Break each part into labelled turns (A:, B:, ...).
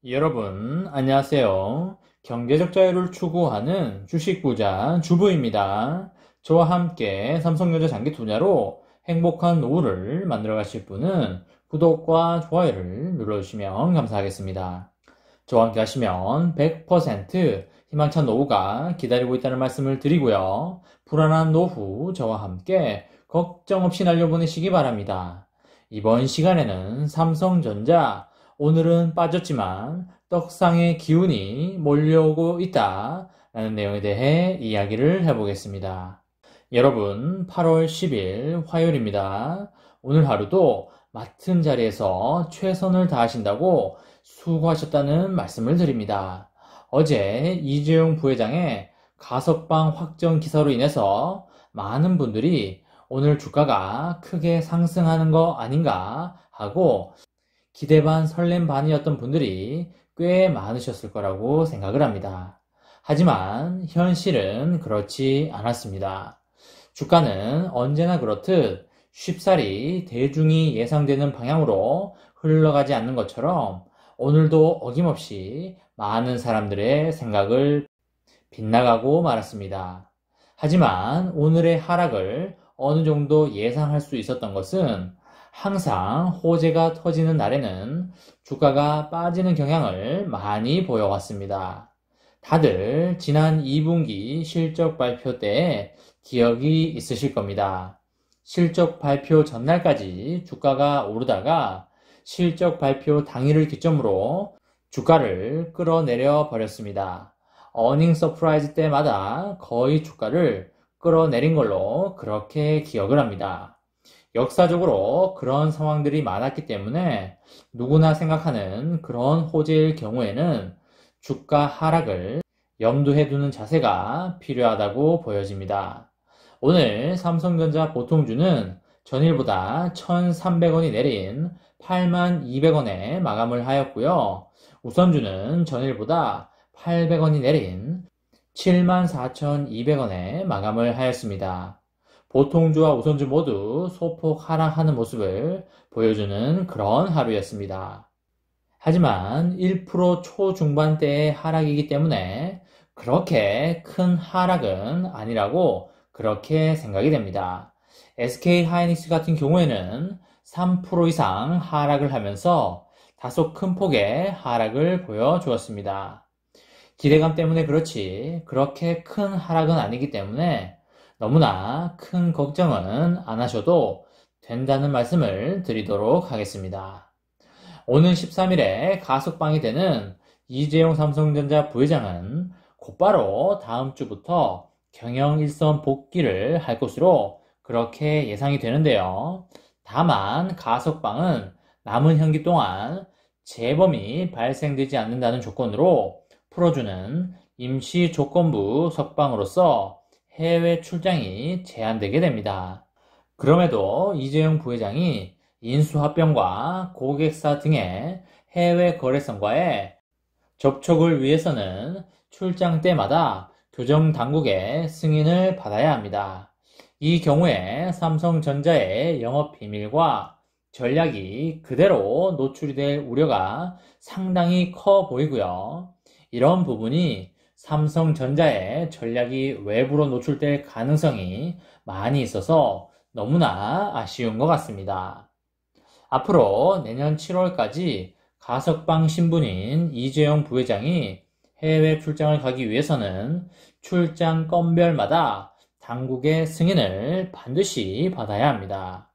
A: 여러분, 안녕하세요. 경제적 자유를 추구하는 주식부자 주부입니다. 저와 함께 삼성전자 장기 투자로 행복한 노후를 만들어 가실 분은 구독과 좋아요를 눌러주시면 감사하겠습니다. 저와 함께 하시면 100% 희망찬 노후가 기다리고 있다는 말씀을 드리고요. 불안한 노후 저와 함께 걱정 없이 날려보내시기 바랍니다. 이번 시간에는 삼성전자 오늘은 빠졌지만 떡상의 기운이 몰려오고 있다 라는 내용에 대해 이야기를 해보겠습니다. 여러분, 8월 10일 화요일입니다. 오늘 하루도 맡은 자리에서 최선을 다하신다고 수고하셨다는 말씀을 드립니다. 어제 이재용 부회장의 가석방 확정 기사로 인해서 많은 분들이 오늘 주가가 크게 상승하는 거 아닌가 하고 기대 반 설렘 반이었던 분들이 꽤 많으셨을 거라고 생각을 합니다. 하지만 현실은 그렇지 않았습니다. 주가는 언제나 그렇듯 쉽사리 대중이 예상되는 방향으로 흘러가지 않는 것처럼 오늘도 어김없이 많은 사람들의 생각을 빗나가고 말았습니다. 하지만 오늘의 하락을 어느 정도 예상할 수 있었던 것은 항상 호재가 터지는 날에는 주가가 빠지는 경향을 많이 보여왔습니다. 다들 지난 2분기 실적 발표 때 기억이 있으실 겁니다. 실적 발표 전날까지 주가가 오르다가 실적 발표 당일을 기점으로 주가를 끌어내려 버렸습니다. 어닝 서프라이즈 때마다 거의 주가를 끌어내린 걸로 그렇게 기억을 합니다. 역사적으로 그런 상황들이 많았기 때문에 누구나 생각하는 그런 호재일 경우에는 주가 하락을 염두에 두는 자세가 필요하다고 보여집니다. 오늘 삼성전자 보통주는 전일보다 1,300원이 내린 82,200원에 마감을 하였고요. 우선주는 전일보다 800원이 내린 74,200원에 마감을 하였습니다. 보통주와 우선주 모두 소폭 하락하는 모습을 보여주는 그런 하루였습니다. 하지만 1% 초중반대의 하락이기 때문에 그렇게 큰 하락은 아니라고 그렇게 생각이 됩니다. SK 하이닉스 같은 경우에는 3% 이상 하락을 하면서 다소 큰 폭의 하락을 보여주었습니다. 기대감 때문에 그렇지 그렇게 큰 하락은 아니기 때문에 너무나 큰 걱정은 안 하셔도 된다는 말씀을 드리도록 하겠습니다. 오는 13일에 가석방이 되는 이재용 삼성전자 부회장은 곧바로 다음 주부터 경영 일선 복귀를 할 것으로 그렇게 예상이 되는데요. 다만 가석방은 남은 형기 동안 재범이 발생되지 않는다는 조건으로 풀어주는 임시 조건부 석방으로서 해외 출장이 제한되게 됩니다. 그럼에도 이재용 부회장이 인수합병과 고객사 등의 해외 거래선과의 접촉을 위해서는 출장 때마다 교정 당국의 승인을 받아야 합니다. 이 경우에 삼성전자의 영업 비밀과 전략이 그대로 노출이 될 우려가 상당히 커 보이고요. 이런 부분이 삼성전자의 전략이 외부로 노출될 가능성이 많이 있어서 너무나 아쉬운 것 같습니다. 앞으로 내년 7월까지 가석방 신분인 이재용 부회장이 해외 출장을 가기 위해서는 출장 건별마다 당국의 승인을 반드시 받아야 합니다.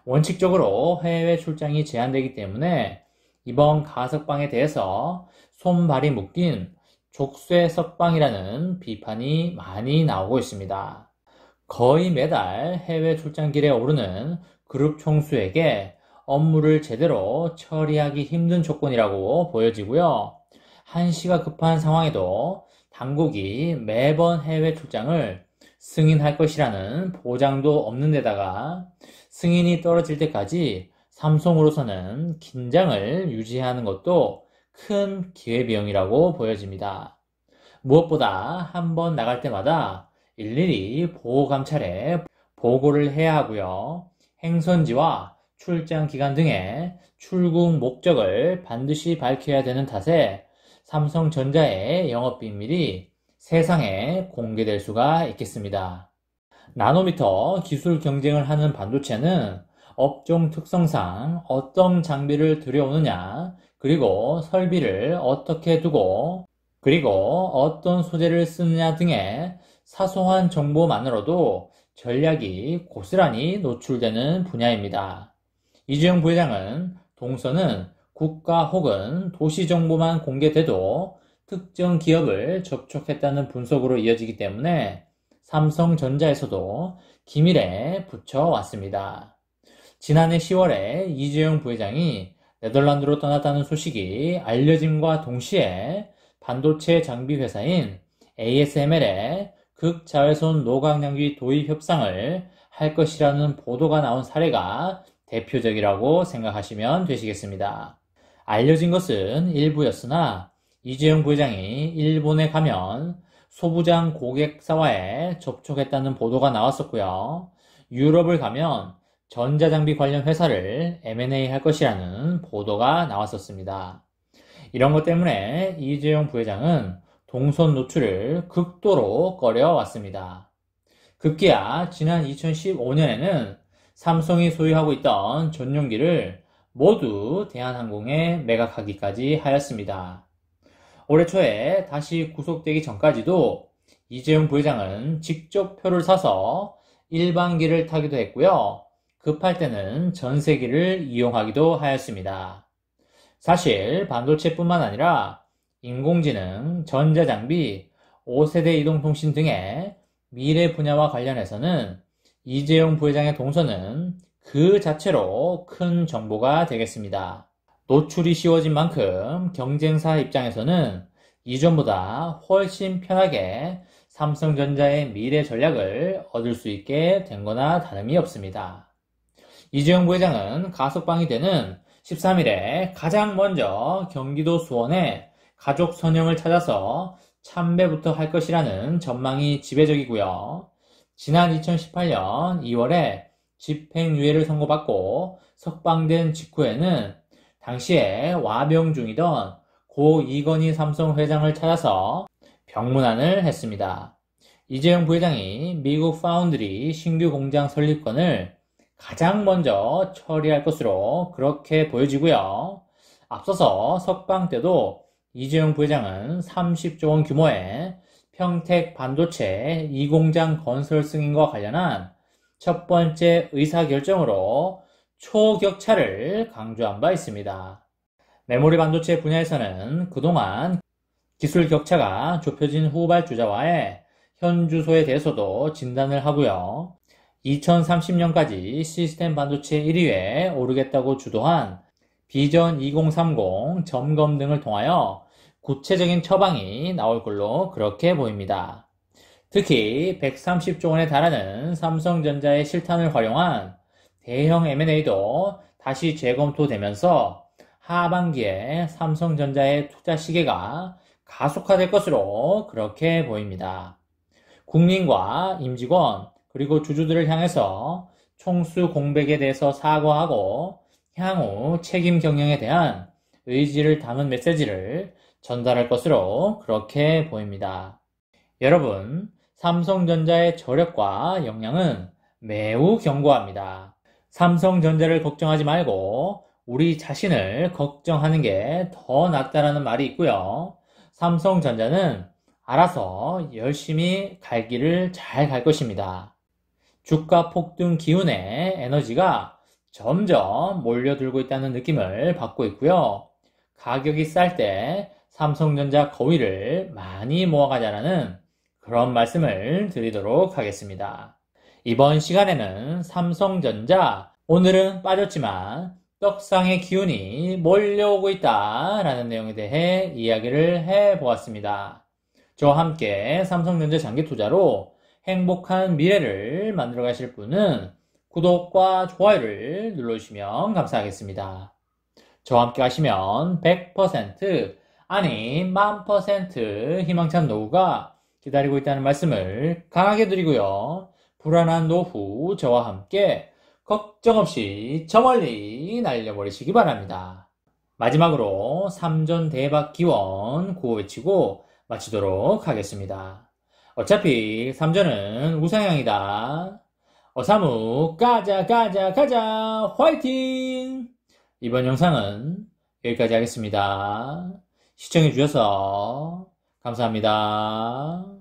A: 원칙적으로 해외 출장이 제한되기 때문에 이번 가석방에 대해서 손발이 묶인 족쇄 석방이라는 비판이 많이 나오고 있습니다. 거의 매달 해외 출장길에 오르는 그룹 총수에게 업무를 제대로 처리하기 힘든 조건이라고 보여지고요. 한시가 급한 상황에도 당국이 매번 해외 출장을 승인할 것이라는 보장도 없는 데다가 승인이 떨어질 때까지 삼성으로서는 긴장을 유지하는 것도 큰 기회비용이라고 보여집니다. 무엇보다 한 번 나갈 때마다 일일이 보호감찰에 보고를 해야 하고요. 행선지와 출장 기간 등의 출국 목적을 반드시 밝혀야 되는 탓에 삼성전자의 영업비밀이 세상에 공개될 수가 있겠습니다. 나노미터 기술 경쟁을 하는 반도체는 업종 특성상 어떤 장비를 들여오느냐, 그리고 설비를 어떻게 두고, 그리고 어떤 소재를 쓰느냐 등의 사소한 정보만으로도 전략이 고스란히 노출되는 분야입니다. 이주영 부회장은 동서는 국가 혹은 도시 정보만 공개돼도 특정 기업을 접촉했다는 분석으로 이어지기 때문에 삼성전자에서도 기밀에 붙여왔습니다. 지난해 10월에 이주영 부회장이 네덜란드로 떠났다는 소식이 알려짐과 동시에 반도체 장비 회사인 ASML에 극자외선 노광량귀 도입 협상을 할 것이라는 보도가 나온 사례가 대표적이라고 생각하시면 되시겠습니다. 알려진 것은 일부였으나 이주영 부회장이 일본에 가면 소부장 고객사와의 접촉했다는 보도가 나왔었고요. 유럽을 가면 전자장비 관련 회사를 M&A 할 것이라는 보도가 나왔었습니다. 이런 것 때문에 이주영 부회장은 동선 노출을 극도로 꺼려왔습니다. 급기야 지난 2015년에는 삼성이 소유하고 있던 전용기를 모두 대한항공에 매각하기까지 하였습니다. 올해 초에 다시 구속되기 전까지도 이주영 부회장은 직접 표를 사서 일반기를 타기도 했고요. 급할 때는 전세기를 이용하기도 하였습니다. 사실 반도체뿐만 아니라 인공지능, 전자장비, 5세대 이동통신 등의 미래 분야와 관련해서는 이주영 부회장의 동선은 그 자체로 큰 정보가 되겠습니다. 노출이 쉬워진 만큼 경쟁사 입장에서는 이전보다 훨씬 편하게 삼성전자의 미래 전략을 얻을 수 있게 된 거나 다름이 없습니다. 이주영 부회장은 가석방이 되는 13일에 가장 먼저 경기도 수원에 가족 선영을 찾아서 참배부터 할 것이라는 전망이 지배적이고요. 지난 2018년 2월에 집행유예를 선고받고 석방된 직후에는 당시에 와병 중이던 고 이건희 삼성 회장을 찾아서 병문안을 했습니다. 이주영 부회장이 미국 파운드리 신규 공장 설립건을 가장 먼저 처리할 것으로 그렇게 보여지고요. 앞서서 석방 때도 이주영 부회장은 30조 원 규모의 평택 반도체 2공장 건설 승인과 관련한 첫 번째 의사결정으로 초격차를 강조한 바 있습니다. 메모리 반도체 분야에서는 그동안 기술 격차가 좁혀진 후발주자와의 현주소에 대해서도 진단을 하고요. 2030년까지 시스템 반도체 1위에 오르겠다고 주도한 비전 2030 점검 등을 통하여 구체적인 처방이 나올 걸로 그렇게 보입니다. 특히 130조 원에 달하는 삼성전자의 실탄을 활용한 대형 M&A도 다시 재검토되면서 하반기에 삼성전자의 투자 시계가 가속화될 것으로 그렇게 보입니다. 국민과 임직원 그리고 주주들을 향해서 총수 공백에 대해서 사과하고 향후 책임 경영에 대한 의지를 담은 메시지를 전달할 것으로 그렇게 보입니다. 여러분, 삼성전자의 저력과 역량은 매우 견고합니다. 삼성전자를 걱정하지 말고 우리 자신을 걱정하는 게 더 낫다라는 말이 있고요. 삼성전자는 알아서 열심히 갈 길을 잘 갈 것입니다. 주가 폭등 기운에 에너지가 점점 몰려들고 있다는 느낌을 받고 있고요. 가격이 쌀 때 삼성전자 거위를 많이 모아가자라는 그런 말씀을 드리도록 하겠습니다. 이번 시간에는 삼성전자, 오늘은 빠졌지만 떡상의 기운이 몰려오고 있다라는 내용에 대해 이야기를 해보았습니다. 저와 함께 삼성전자 장기 투자로 행복한 미래를 만들어 가실 분은 구독과 좋아요를 눌러주시면 감사하겠습니다. 저와 함께 하시면 100% 아니 1000% 희망찬 노후가 기다리고 있다는 말씀을 강하게 드리고요. 불안한 노후 저와 함께 걱정 없이 저 멀리 날려버리시기 바랍니다. 마지막으로 3전 대박 기원 구호 외치고 마치도록 하겠습니다. 어차피 3전은 우상향이다. 어사무 가자 가자 가자 화이팅! 이번 영상은 여기까지 하겠습니다. 시청해주셔서 감사합니다.